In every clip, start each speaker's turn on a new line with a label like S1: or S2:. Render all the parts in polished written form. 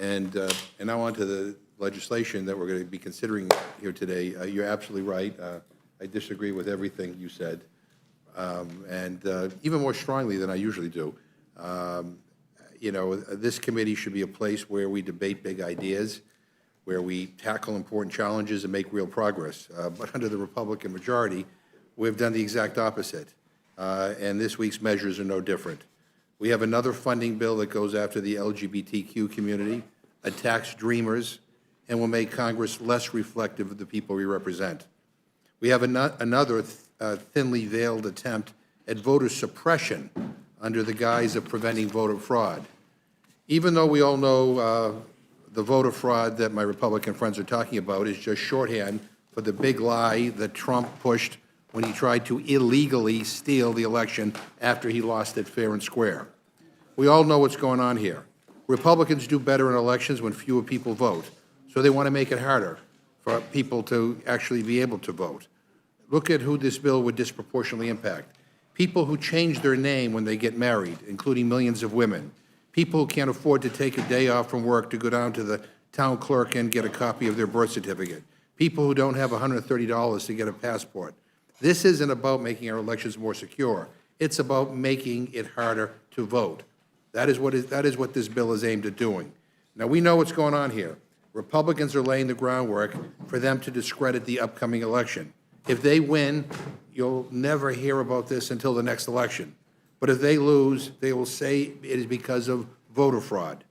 S1: And now on to the legislation that we're going to be considering here today. You're absolutely right. I disagree with everything you said, and even more strongly than I usually do. You know, this committee should be a place where we debate big ideas, where we tackle important challenges and make real progress. But under the Republican majority, we've done the exact opposite, and this week's measures are no different. We have another funding bill that goes after the LGBTQ community, attacks dreamers, and will make Congress less reflective of the people we represent. We have another thinly veiled attempt at voter suppression under the guise of preventing voter fraud. Even though we all know the voter fraud that my Republican friends are talking about is just shorthand for the big lie that Trump pushed when he tried to illegally steal the election after he lost it fair and square. We all know what's going on here. Republicans do better in elections when fewer people vote, so they want to make it harder for people to actually be able to vote. Look at who this bill would disproportionately impact. People who change their name when they get married, including millions of women. People who can't afford to take a day off from work to go down to the town clerk and get a copy of their birth certificate. People who don't have $130 to get a passport. This isn't about making our elections more secure. It's about making it harder to vote. That is what this bill is aimed at doing. Now, we know what's going on here. Republicans are laying the groundwork for them to discredit the upcoming election. If they win, you'll never hear about this until the next election. But if they lose, they will say it is because of voter fraud.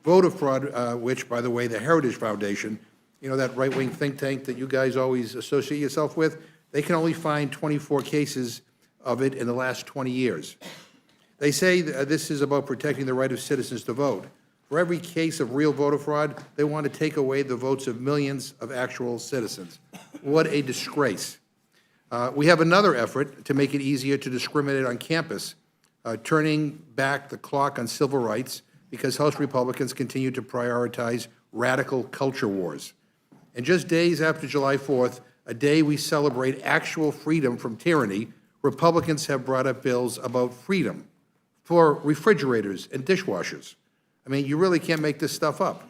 S1: Voter fraud, which, by the way, the Heritage Foundation, you know, that right-wing think tank that you guys always associate yourself with, they can only find 24 cases of it in the last 20 years. They say this is about protecting the right of citizens to vote. For every case of real voter fraud, they want to take away the votes of millions of actual citizens. What a disgrace. We have another effort to make it easier to discriminate on campus, turning back the clock on civil rights because House Republicans continue to prioritize radical culture wars. And just days after July 4th, a day we celebrate actual freedom from tyranny, Republicans have brought up bills about freedom for refrigerators and dishwashers. I mean, you really can't make this stuff up.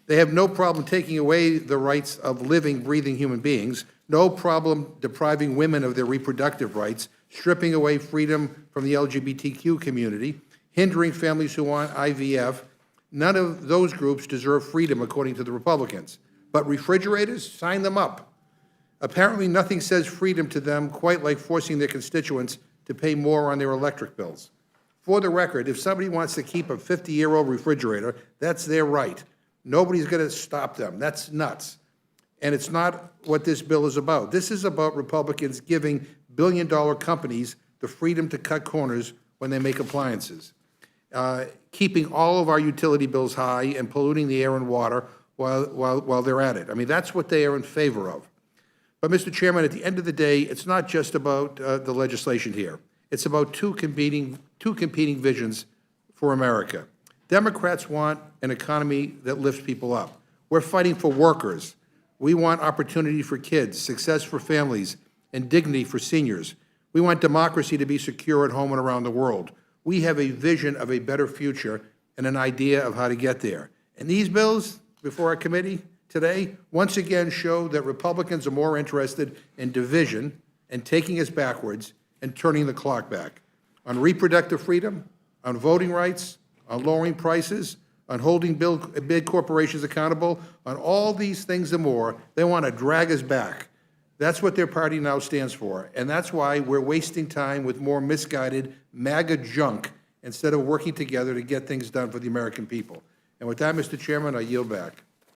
S1: They have no problem taking away the rights of living, breathing human beings, no problem depriving women of their reproductive rights, stripping away freedom from the LGBTQ community, hindering families who want IVF. None of those groups deserve freedom, according to the Republicans. But refrigerators, sign them up. Apparently, nothing says freedom to them quite like forcing their constituents to pay more on their electric bills. For the record, if somebody wants to keep a 50-year-old refrigerator, that's their right. Nobody's going to stop them. That's nuts. And it's not what this bill is about. This is about Republicans giving billion-dollar companies the freedom to cut corners when they make appliances, keeping all of our utility bills high and polluting the air and water while they're at it. I mean, that's what they are in favor of. But, Mr. Chairman, at the end of the day, it's not just about the legislation here. It's about two competing visions for America. Democrats want an economy that lifts people up. We're fighting for workers. We want opportunity for kids, success for families, and dignity for seniors. We want democracy to be secure at home and around the world. We have a vision of a better future and an idea of how to get there. And these bills before our committee today once again show that Republicans are more interested in division and taking us backwards and turning the clock back. On reproductive freedom, on voting rights, on lowering prices, on holding big corporations accountable, on all these things and more, they want to drag us back. That's what their party now stands for, and that's why we're wasting time with more misguided MAGA junk instead of working together to get things done for the American people. And with that, Mr. Chairman, I yield back.